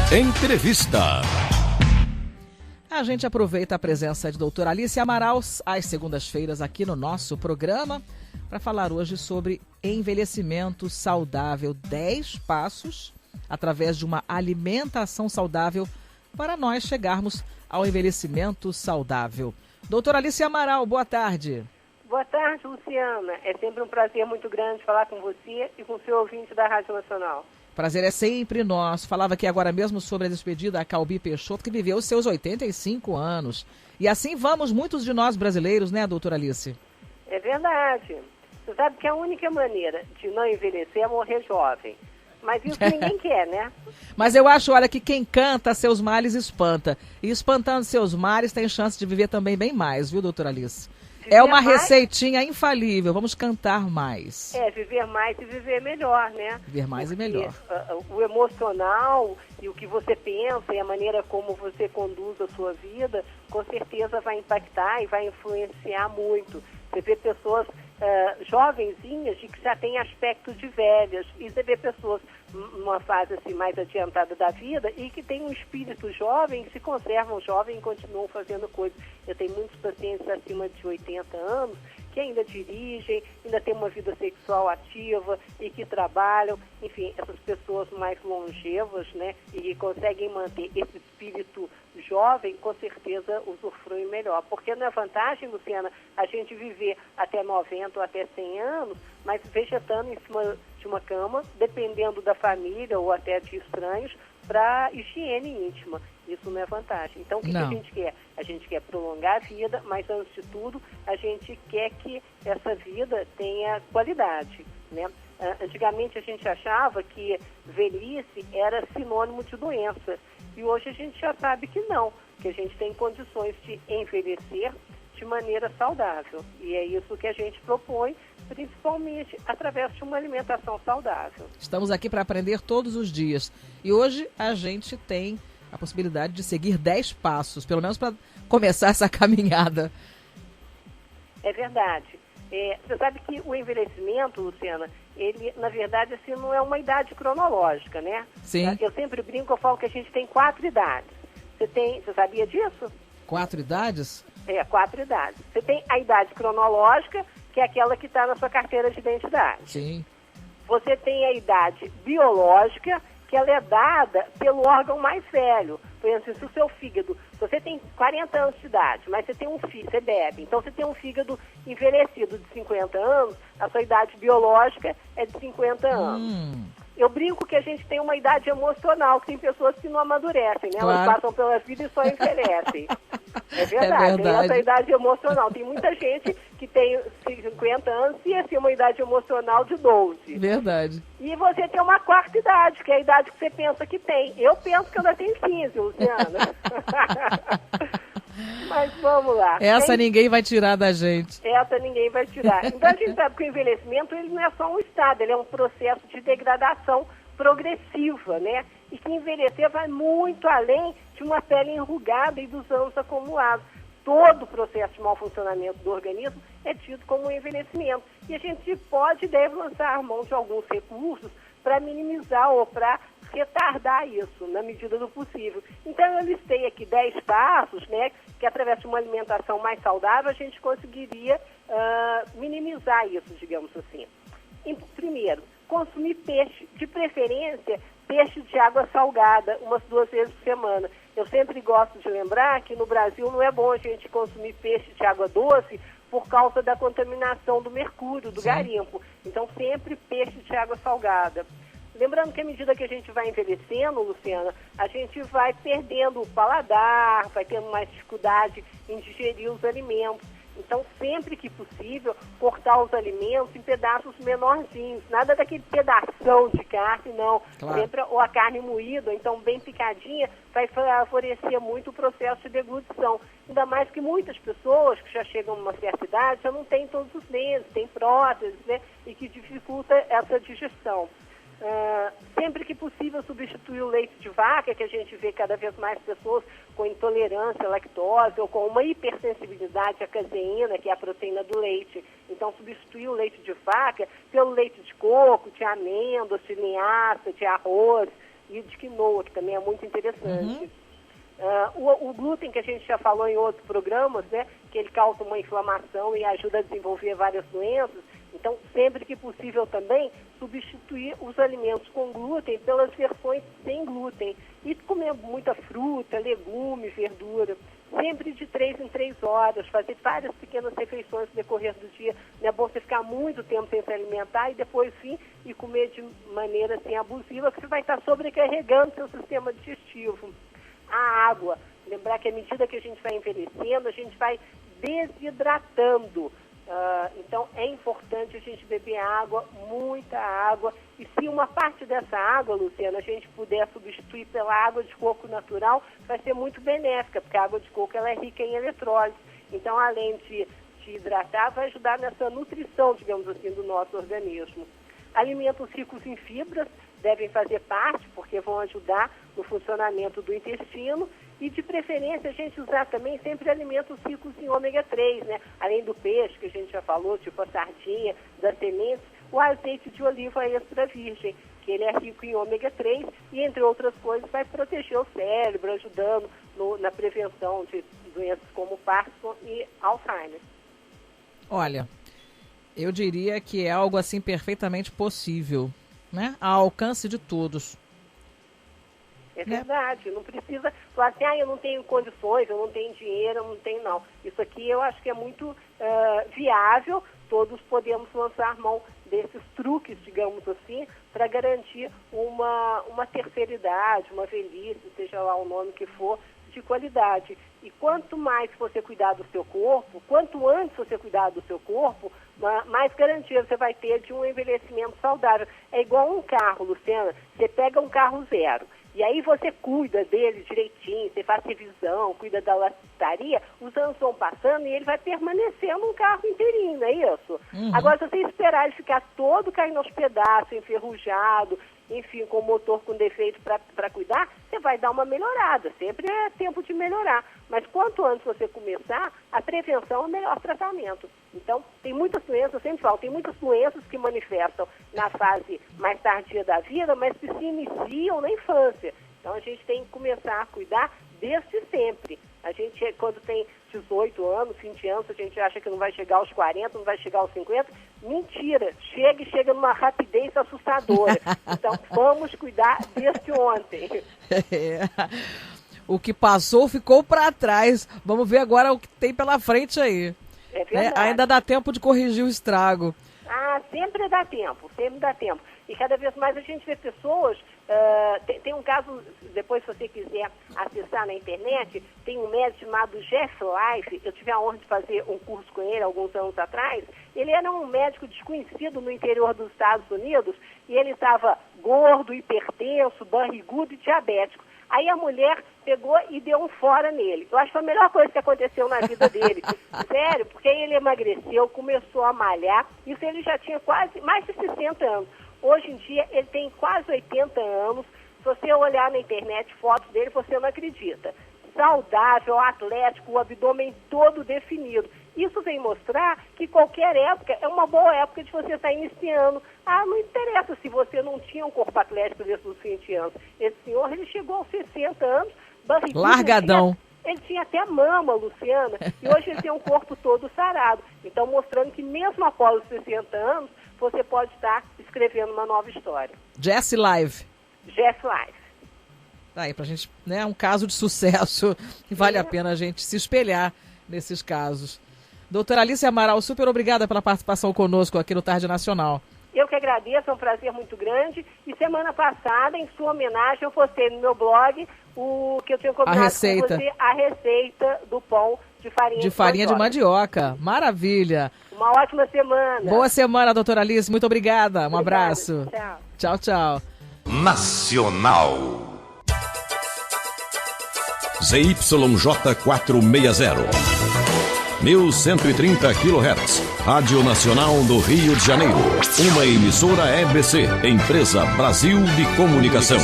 Entrevista. A gente aproveita a presença de doutora Alice Amaral às segundas-feiras aqui no nosso programa para falar hoje sobre envelhecimento saudável, 10 passos através de uma alimentação saudável para nós chegarmos ao envelhecimento saudável. Doutora Alice Amaral, boa tarde. Boa tarde, Luciana. É sempre um prazer muito grande falar com você e com o seu ouvinte da Rádio Nacional. Prazer é sempre nosso. Falava aqui agora mesmo sobre a despedida da Calbi Peixoto, que viveu os seus 85 anos. E assim vamos muitos de nós brasileiros, né, doutora Alice? É verdade. Você sabe que a única maneira de não envelhecer é morrer jovem. Mas isso ninguém quer, né? Mas eu acho, olha, que quem canta seus males espanta. E espantando seus males tem chance de viver também bem mais, viu, doutora Alice? É uma receitinha infalível. Vamos cantar mais. Viver mais e viver melhor, né? Viver mais e melhor. O emocional e o que você pensa e a maneira como você conduz a sua vida, com certeza vai impactar e vai influenciar muito. Você vê pessoas jovenzinhas de que já têm aspecto de velhas, e você vê pessoas numa fase assim, mais adiantada da vida e que têm um espírito jovem, se conservam jovens e continuam fazendo coisas. Eu tenho muitos pacientes acima de 80 anos que ainda dirigem, ainda têm uma vida sexual ativa e que trabalham. Enfim, essas pessoas mais longevas, né, e que conseguem manter esse espírito jovem, com certeza usufruem melhor. Porque não é vantagem, Luciana, a gente viver até 90 ou até 100 anos, mas vegetando em cima de uma cama, dependendo da família ou até de estranhos, para higiene íntima. Isso não é vantagem. Então, o que a gente quer? A gente quer prolongar a vida, mas, antes de tudo, a gente quer que essa vida tenha qualidade, né? Antigamente, a gente achava que velhice era sinônimo de doença. E hoje a gente já sabe que não, que a gente tem condições de envelhecer de maneira saudável. E é isso que a gente propõe, principalmente através de uma alimentação saudável. Estamos aqui para aprender todos os dias. E hoje a gente tem a possibilidade de seguir 10 passos, pelo menos para começar essa caminhada. É verdade. Você sabe que o envelhecimento, Luciana, ele, na verdade, assim, não é uma idade cronológica, né? Sim. Eu sempre brinco, eu falo que a gente tem 4 idades. Você sabia disso? 4 idades? 4 idades. Você tem a idade cronológica, que é aquela que está na sua carteira de identidade. Sim. Você tem a idade biológica, que ela é dada pelo órgão mais velho. Por exemplo, se o seu fígado, você tem 40 anos de idade, mas você tem um fígado, você bebe, então você tem um fígado envelhecido de 50 anos, a sua idade biológica é de 50 anos. Eu brinco que a gente tem uma idade emocional, que tem pessoas que não amadurecem, né? Claro. Elas passam pela vida e só envelhecem. É verdade. Tem essa idade emocional. Tem muita gente que tem 50 anos e assim, uma idade emocional de 12. Verdade. E você tem uma 4ª idade, que é a idade que você pensa que tem. Eu penso que eu ainda tenho 15, Luciana. Mas vamos lá. Ninguém vai tirar da gente. Essa ninguém vai tirar. Então a gente sabe que o envelhecimento ele não é só um estado, ele é um processo de degradação progressiva, né? E que envelhecer vai muito além de uma pele enrugada e dos anos acumulados. Todo o processo de mau funcionamento do organismo é tido como um envelhecimento. E a gente pode e deve lançar mão de alguns recursos para minimizar ou para retardar isso, na medida do possível. Então, eu listei aqui 10 passos, né, que através de uma alimentação mais saudável a gente conseguiria minimizar isso, digamos assim. Primeiro, consumir peixe, de preferência, peixe de água salgada, umas 2 vezes por semana. Eu sempre gosto de lembrar que no Brasil não é bom a gente consumir peixe de água doce por causa da contaminação do mercúrio, do garimpo. Então, sempre peixe de água salgada. Lembrando que à medida que a gente vai envelhecendo, Luciana, a gente vai perdendo o paladar, vai tendo mais dificuldade em digerir os alimentos. Então, sempre que possível, cortar os alimentos em pedaços menorzinhos. Nada daquele pedação de carne, não. Claro. Sempre ou a carne moída, então bem picadinha, vai favorecer muito o processo de deglutição. Ainda mais que muitas pessoas que já chegam a uma certa idade já não têm todos os dentes, têm próteses, né? E que dificulta essa digestão. Sempre que possível substituir o leite de vaca, que a gente vê cada vez mais pessoas com intolerância à lactose ou com uma hipersensibilidade à caseína, que é a proteína do leite. Então, substituir o leite de vaca pelo leite de coco, de amêndoas, de linhaça, de arroz, e de quinoa, que também é muito interessante. O glúten, que a gente já falou em outros programas, né, que ele causa uma inflamação e ajuda a desenvolver várias doenças. Então, sempre que possível também, substituir os alimentos com glúten pelas versões sem glúten. E comer muita fruta, legume, verdura. Sempre de 3 em 3 horas, fazer várias pequenas refeições no decorrer do dia. Não é bom você ficar muito tempo sem se alimentar e depois vir e comer de maneira assim abusiva, que você vai estar sobrecarregando seu sistema digestivo. A água, lembrar que à medida que a gente vai envelhecendo, a gente vai desidratando. Então, é importante a gente beber água, muita água. E se uma parte dessa água, Luciana, a gente puder substituir pela água de coco natural, vai ser muito benéfica, porque a água de coco ela é rica em eletrólitos. Então, além de hidratar, vai ajudar nessa nutrição, digamos assim, do nosso organismo. Alimentos ricos em fibras devem fazer parte, porque vão ajudar no funcionamento do intestino. E, de preferência, a gente usar também sempre alimentos ricos em ômega 3, né? Além do peixe, que a gente já falou, tipo a sardinha, das sementes, o azeite de oliva extra virgem, que ele é rico em ômega 3 e, entre outras coisas, vai proteger o cérebro, ajudando na prevenção de doenças como Parkinson e Alzheimer. Olha, eu diria que é algo assim perfeitamente possível, né? Ao alcance de todos. É verdade, não precisa falar assim, eu não tenho condições, eu não tenho dinheiro, eu não tenho não. Isso aqui eu acho que é muito viável, todos podemos lançar mão desses truques, digamos assim, para garantir uma terceira idade, uma velhice, seja lá o nome que for, de qualidade. E quanto mais você cuidar do seu corpo, quanto antes você cuidar do seu corpo, mais garantia você vai ter de um envelhecimento saudável. É igual um carro, Luciana, você pega um carro zero, e aí você cuida dele direitinho, você faz revisão, cuida da lataria, os anos vão passando e ele vai permanecendo um carro inteirinho, não é isso? Agora, se você esperar ele ficar todo caindo aos pedaços, enferrujado, enfim, com o motor com defeito para cuidar, você vai dar uma melhorada. Sempre é tempo de melhorar. Mas quanto antes você começar, a prevenção é o melhor tratamento. Então, tem muitas doenças, eu sempre falo, tem muitas doenças que manifestam na fase mais tardia da vida, mas que se iniciam na infância. Então, a gente tem que começar a cuidar desde sempre. A gente, quando tem 18 anos, 20 anos, a gente acha que não vai chegar aos 40, não vai chegar aos 50. Mentira, chega numa rapidez assustadora. Então, vamos cuidar desde ontem. O que passou ficou para trás. Vamos ver agora o que tem pela frente aí. É verdade. Ainda dá tempo de corrigir o estrago. Sempre dá tempo, sempre dá tempo. E cada vez mais a gente vê pessoas, tem um caso, depois se você quiser acessar na internet, tem um médico chamado Jeff Life, eu tive a honra de fazer um curso com ele alguns anos atrás. Ele era um médico desconhecido no interior dos Estados Unidos e ele estava gordo, hipertenso, barrigudo e diabético. Aí a mulher pegou e deu um fora nele. Eu acho que foi a melhor coisa que aconteceu na vida dele. Sério, porque aí ele emagreceu, começou a malhar. Isso ele já tinha quase mais de 60 anos. Hoje em dia ele tem quase 80 anos. Se você olhar na internet fotos dele, você não acredita. Saudável, atlético, o abdômen todo definido. Isso vem mostrar que qualquer época é uma boa época de você estar iniciando. Não interessa se você não tinha um corpo atlético desde os 20 anos. Esse senhor, ele chegou aos 60 anos, barrigudo. Largadão. Ele tinha até mama, Luciana, e hoje ele tem um corpo todo sarado. Então, mostrando que mesmo após os 60 anos, você pode estar escrevendo uma nova história. Jesse Live. Jeff Life. Tá aí pra gente, né, um caso de sucesso e vale a pena a gente se espelhar nesses casos. Doutora Alice Amaral, super obrigada pela participação conosco aqui no Tarde Nacional. Eu que agradeço, é um prazer muito grande. E semana passada, em sua homenagem, eu postei no meu blog o que eu tinha combinado com você, a receita do pão de farinha de mandioca. Maravilha. Uma ótima semana. Boa semana, doutora Alice. Muito obrigada. Obrigada. Abraço. Tchau. Tchau, tchau. Nacional. ZYJ 460. 1130 kHz. Rádio Nacional do Rio de Janeiro. Uma emissora EBC, Empresa Brasil de Comunicação.